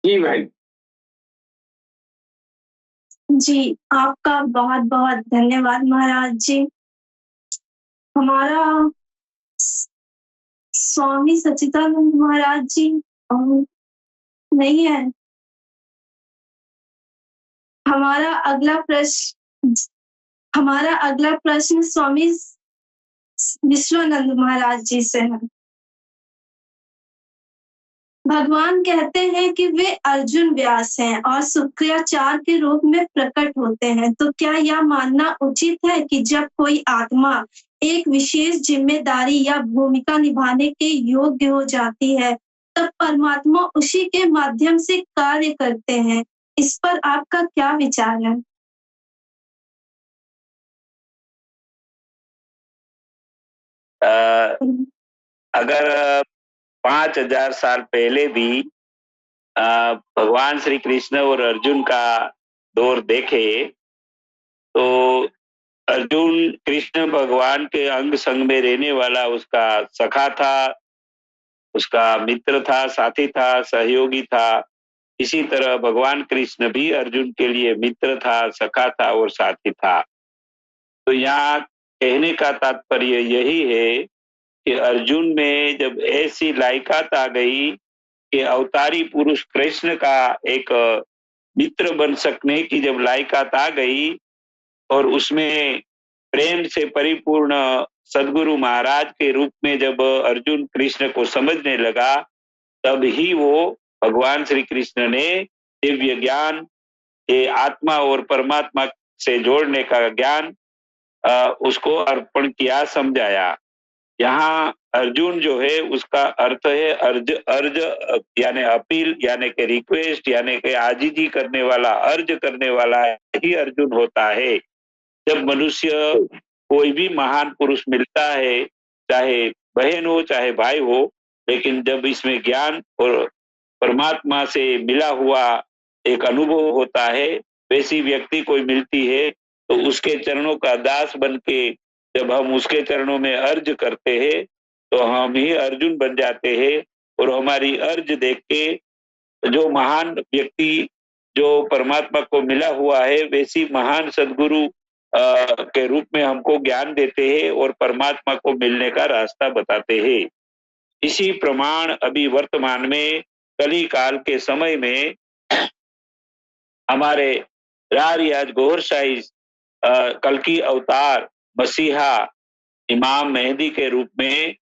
जी भाई। जी, आपका बहुत बहुत धन्यवाद महाराज जी। हमारा स्वामी सच्चिदानंद महाराज जी नहीं है। हमारा अगला प्रश्न स्वामी विश्वानंद महाराज जी से है। भगवान कहते हैं कि वे अर्जुन व्यास हैं और शुक्राचार्य के रूप में प्रकट होते हैं। तो क्या यह मानना उचित है कि जब कोई आत्मा एक विशेष जिम्मेदारी या भूमिका निभाने के योग्य हो जाती है, तब परमात्मा उसी के माध्यम से कार्य करते हैं? इस पर आपका क्या विचार है? अगर 5000 साल पहले भी भगवान श्री कृष्ण और अर्जुन का दौर देखे तो अर्जुन कृष्ण भगवान के अंग संग में रहने वाला उसका सखा था, उसका मित्र था, साथी था, सहयोगी था। इसी तरह भगवान कृष्ण भी अर्जुन के लिए मित्र था, सखा था और साथी था। तो यहाँ कहने का तात्पर्य यही है कि अर्जुन में जब ऐसी लायकात आ गई कि अवतारी पुरुष कृष्ण का एक मित्र बन सकने की जब लायकात आ गई और उसमें प्रेम से परिपूर्ण सद्गुरु महाराज के रूप में जब अर्जुन कृष्ण को समझने लगा, तब ही वो भगवान श्री कृष्ण ने दिव्य ज्ञान, ये आत्मा और परमात्मा से जोड़ने का ज्ञान उसको अर्पण किया, समझाया। यहाँ अर्जुन जो है उसका अर्थ है अर्ज, अर्ज यानी अपील, यानी कि रिक्वेस्ट, यानी कि आजीजी करने वाला, अर्ज करने वाला ही अर्जुन होता है। जब मनुष्य कोई भी महान पुरुष मिलता है, चाहे बहन हो चाहे भाई हो, लेकिन जब इसमें ज्ञान और परमात्मा से मिला हुआ एक अनुभव होता है, वैसी व्यक्ति कोई मिलती है तो उसके चरणों का दास बन के जब हम उसके चरणों में अर्ज करते हैं तो हम ही अर्जुन बन जाते हैं। और हमारी अर्ज देख के जो महान व्यक्ति जो परमात्मा को मिला हुआ है, वैसी महान सद्गुरु के रूप में हमको ज्ञान देते हैं और परमात्मा को मिलने का रास्ता बताते हैं। इसी प्रमाण अभी वर्तमान में कली काल के समय में हमारे रारियाज गौहर शाही कल्कि अवतार मसीहा इमाम मेहदी के रूप में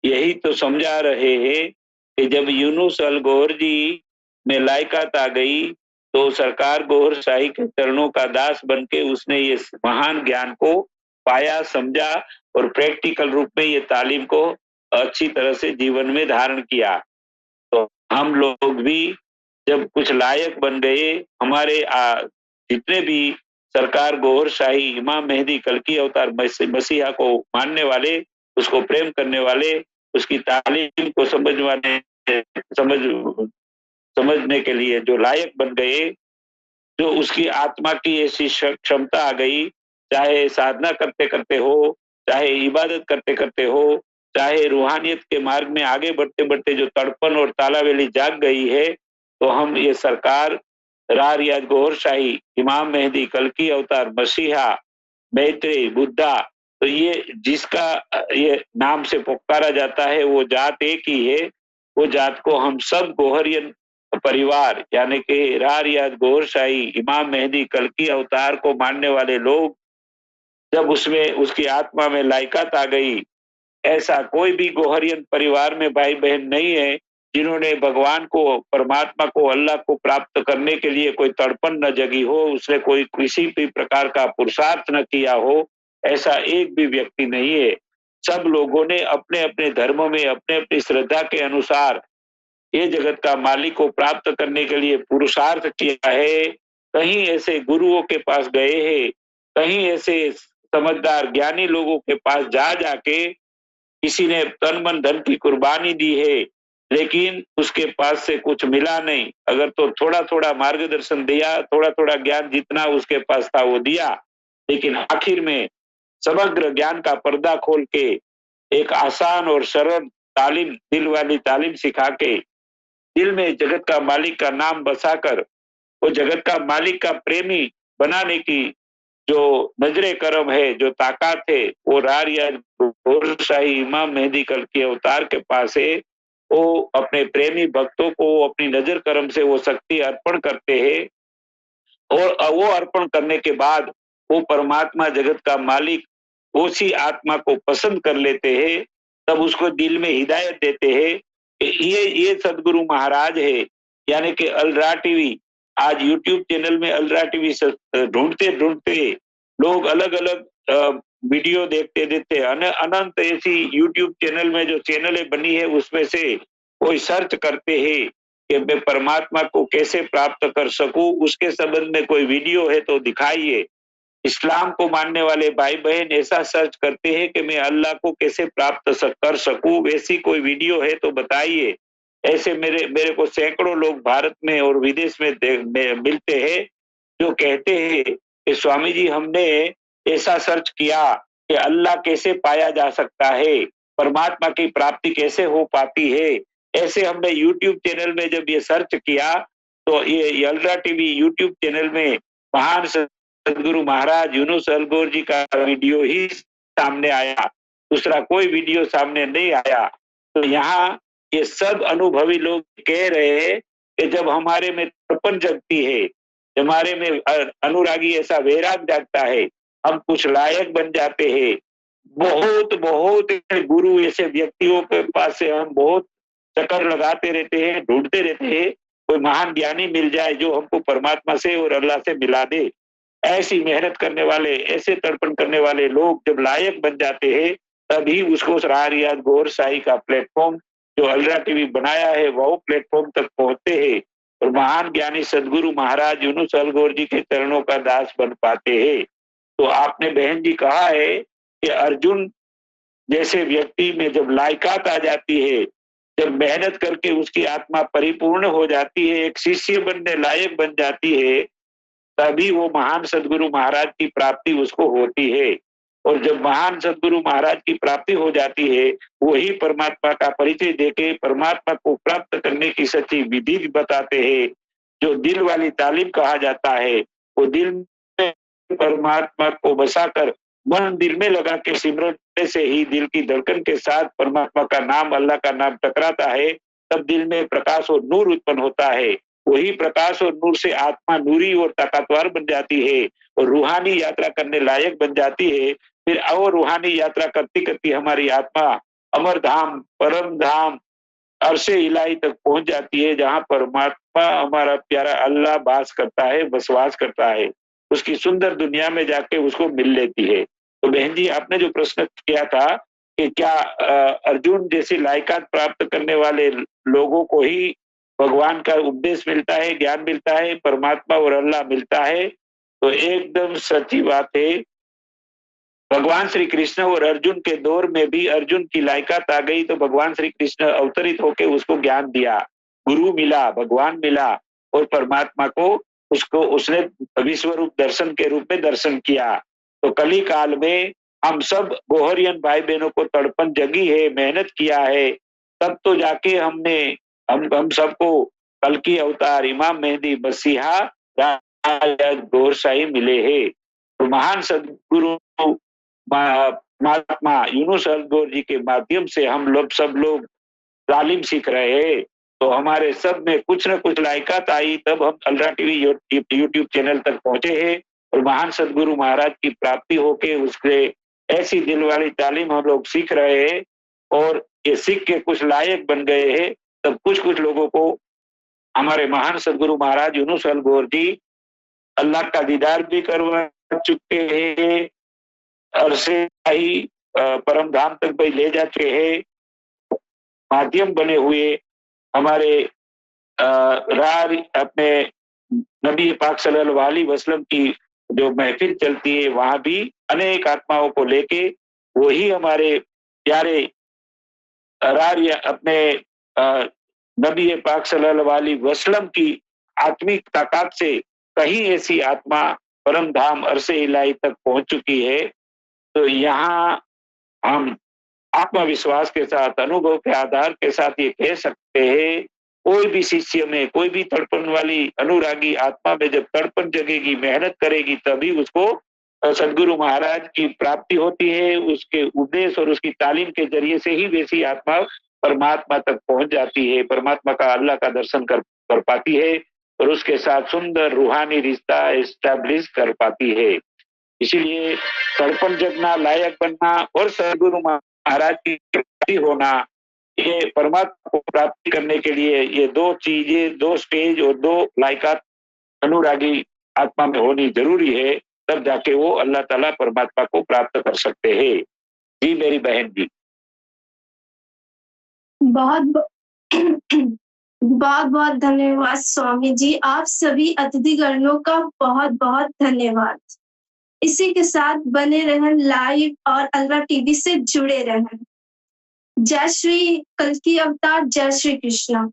यही तो समझा रहे हैं कि जब यूनुस अल गौहर जी में लायकात आ गई तो सरकार गौहर शाही के चरणों का दास बन के उसने ये महान ज्ञान को पाया, समझा और प्रैक्टिकल रूप में ये तालीम को अच्छी तरह से जीवन में धारण किया। तो हम लोग भी जब कुछ लायक बन गए, हमारे जितने भी सरकार गौहर शाही इमाम मेहदी कल्कि अवतार मसीहा को मानने वाले, उसको प्रेम करने वाले, उसकी तालीम को समझने के लिए जो लायक बन गए, जो उसकी आत्मा की ऐसी क्षमता आ गई, चाहे साधना करते करते हो, चाहे इबादत करते करते हो, चाहे रूहानियत के मार्ग में आगे बढ़ते बढ़ते जो तड़पन और तालावेली जाग गई है, तो हम ये सरकार रारियाज गौहर शाही इमाम मेहदी कल्कि अवतार मसीहा मैत्रेय बुद्धा, तो ये जिसका ये नाम से पुकारा जाता है वो जात एक ही है। वो जात को हम सब गौहरियन परिवार यानी कि रारियाज गौहर शाही इमाम मेहदी कल्कि अवतार को मानने वाले लोग, जब उसमें उसकी आत्मा में लायकात आ गई, ऐसा कोई भी गौहरियन परिवार में भाई बहन नहीं है जिन्होंने भगवान को, परमात्मा को, अल्लाह को प्राप्त करने के लिए कोई तड़पन न जगी हो, उसने कोई किसी भी प्रकार का पुरुषार्थ न किया हो, ऐसा एक भी व्यक्ति नहीं है। सब लोगों ने अपने अपने धर्म में अपने अपनी श्रद्धा के अनुसार ये जगत का मालिक को प्राप्त करने के लिए पुरुषार्थ किया है। कहीं ऐसे गुरुओं के पास गए हैं, कहीं ऐसे समझदार ज्ञानी लोगों के पास जा जाके किसी ने तन मन धन की कुर्बानी दी है, लेकिन उसके पास से कुछ मिला नहीं। अगर तो थोड़ा थोड़ा मार्गदर्शन दिया, थोड़ा थोड़ा ज्ञान जितना उसके पास था वो दिया, लेकिन आखिर में समग्र ज्ञान का पर्दा खोल के एक आसान और सरल तालीम, दिल वाली तालीम सिखा के, दिल में जगत का मालिक का नाम बसाकर वो जगत का मालिक का प्रेमी बनाने की जो नजरे करम है, जो ताकत है, वो रारियाज गौहर शाही इमाम मेहदी कल्कि अवतार के पास है। वो अपने प्रेमी भक्तों को अपनी नजर करम से वो शक्ति अर्पण करते हैं और वो अर्पण करने के बाद वो परमात्मा जगत का मालिक उसी आत्मा को पसंद कर लेते हैं, तब उसको दिल में हिदायत देते हैं कि ये सदगुरु महाराज है। यानी कि अलरा टीवी, आज यूट्यूब चैनल में अलरा टीवी ढूंढते ढूंढते लोग अलग अलग वीडियो देखते देखते अनंत ऐसी यूट्यूब चैनल में जो चैनलें बनी है उसमें से कोई सर्च करते हैं कि मैं परमात्मा को कैसे प्राप्त कर सकूं, उसके संबंध में कोई वीडियो है तो दिखाइए। इस्लाम को मानने वाले भाई बहन ऐसा सर्च करते हैं कि मैं अल्लाह को कैसे प्राप्त कर सकूं, वैसी कोई वीडियो है तो बताइए। ऐसे मेरे को सैकड़ों लोग भारत में और विदेश में मिलते हैं जो कहते हैं कि स्वामी जी हमने ऐसा सर्च किया कि अल्लाह कैसे पाया जा सकता है, परमात्मा की प्राप्ति कैसे हो पाती है। ऐसे हमने यूट्यूब चैनल में जब ये सर्च किया तो ये अलरा टीवी यूट्यूब चैनल में महान सदगुरु महाराज यूनुस अलगोर जी का वीडियो ही सामने आया, दूसरा कोई वीडियो सामने नहीं आया। तो यहाँ ये सब अनुभवी लोग कह रहे हैं कि जब हमारे में तड़पन जगती है, हमारे में अनुरागी ऐसा वैराग जागता है, हम कुछ लायक बन जाते हैं। बहुत बहुत गुरु ऐसे व्यक्तियों के पास से हम बहुत चक्कर लगाते रहते हैं, ढूंढते रहते हैं, कोई महान ज्ञानी मिल जाए जो हमको परमात्मा से और अल्लाह से मिला दे। ऐसी मेहनत करने वाले, ऐसे तर्पण करने वाले लोग जब लायक बन जाते हैं तभी उसको राह रियाज गौर साई का प्लेटफॉर्म जो अलरा टीवी बनाया है वो प्लेटफॉर्म तक पहुंचते हैं और महान ज्ञानी सदगुरु महाराज यूनुस अलगोर जी के चरणों का दास बन पाते हैं। तो आपने बहन जी कहा है कि अर्जुन जैसे व्यक्ति में जब लायकात आ जाती है, जब मेहनत करके उसकी आत्मा परिपूर्ण हो जाती है, एक शिष्य बनने लायक बन जाती है, तभी वो महान सदगुरु महाराज की प्राप्ति उसको होती है। और जब महान सदगुरु महाराज की प्राप्ति हो जाती है, वही परमात्मा का परिचय देके परमात्मा को प्राप्त करने की सच्ची विधि बताते हैं। जो दिल वाली तालीम कहा जाता है, वो दिल में परमात्मा को बसाकर मन दिल में लगा के सिमरने से ही दिल की धड़कन के साथ परमात्मा का नाम, अल्लाह का नाम टकराता है, तब दिल में प्रकाश और नूर उत्पन्न होता है। वही प्रकाश और नूर से आत्मा नूरी और ताकतवर बन जाती है और रूहानी यात्रा करने लायक बन जाती है। फिर और रूहानी यात्रा करती करती हमारी आत्मा अमर धाम, परम धाम, अर्शे इलाही तक पहुंच जाती है, जहां परमात्मा हमारा प्यारा अल्लाह वास करता है, बसवास करता है। उसकी सुंदर दुनिया में जाके उसको मिल लेती है। तो बहन जी आपने जो प्रश्न किया था कि क्या अर्जुन जैसी लायकात प्राप्त करने वाले लोगों को ही भगवान का उपदेश मिलता है, ज्ञान मिलता है, परमात्मा और अल्लाह मिलता है, तो एकदम सच्ची बात है। भगवान श्री कृष्ण और अर्जुन के दौर में भी अर्जुन की लायकात आ गई तो भगवान श्री कृष्ण अवतरित होकर उसको ज्ञान दिया, गुरु मिला, भगवान मिला और परमात्मा को उसने विश्वरूप दर्शन के रूप में दर्शन किया। तो कली काल में हम सब गोहरियन भाई बहनों को तड़पन जगी है, मेहनत किया है, तब तो जाके हम सबको कल की अवतार इमाम मेहदी मसीहा गौर साई मिले हैं। तो महान सदगुरु महात्मा यूनुस अलगोर जी के माध्यम से हम लोग सब लोग तालीम सीख रहे हैं। तो हमारे सब में कुछ न कुछ लायकात आई, तब हम अलरा टीवी यूट्यूब चैनल तक पहुंचे हैं और महान सदगुरु महाराज की प्राप्ति होके उसके ऐसी दिल वाली तालीम हम लोग सीख रहे हैं और ये सीख के कुछ लायक बन गए हैं। तब कुछ कुछ लोगों को हमारे महान सदगुरु महाराज यूनुस अलगोर जी अल्लाह का दीदार भी करवा चुके हैं और से ही परम धाम तक भी ले जा चुके हैं। माध्यम बने हुए हमारे अपने नबी पाक सल्लल्लाहु अलैहि वसल्लम की जो महफिल चलती है, वहां भी अनेक आत्माओं को लेके वही हमारे प्यारे अपने नबी पाक सल्लल्लाहु अलैहि वसल्लम की आत्मिक ताकत से कहीं ऐसी आत्मा परम धाम अरसे इलाही तक पहुंच चुकी है। तो यहाँ हम आत्मविश्वास के साथ, अनुभव के आधार के साथ ये कह सकते हैं, कोई भी शिष्य में, कोई भी तड़पन वाली अनुरागी आत्मा में जब तड़पन जगेगी, मेहनत करेगी, तभी उसको सदगुरु महाराज की प्राप्ति होती है। उसके उपदेश और उसकी तालीम के जरिए से ही वैसी आत्मा परमात्मा तक पहुंच जाती है, परमात्मा का, अल्लाह का दर्शन कर पाती है और उसके साथ सुंदर रूहानी रिश्ता एस्टैब्लिश कर पाती है। इसीलिए तर्पण जगना, लायक बनना और सदगुरु महाराज की प्राप्ति होना, ये परमात्मा को प्राप्ति करने के लिए ये दो चीजें, दो स्टेज और दो लायकात अनुरागी आत्मा में होनी जरूरी है, तब जाके वो अल्लाह ताला परमात्मा को प्राप्त कर सकते हैं। जी मेरी बहन जी। बहुत बहुत बहुत धन्यवाद स्वामी जी, आप सभी अतिथिगणों का बहुत बहुत धन्यवाद। इसी के साथ बने रहें लाइव और अलरा टीवी से जुड़े रहें। जय श्री कल्कि अवतार, जय श्री कृष्णा।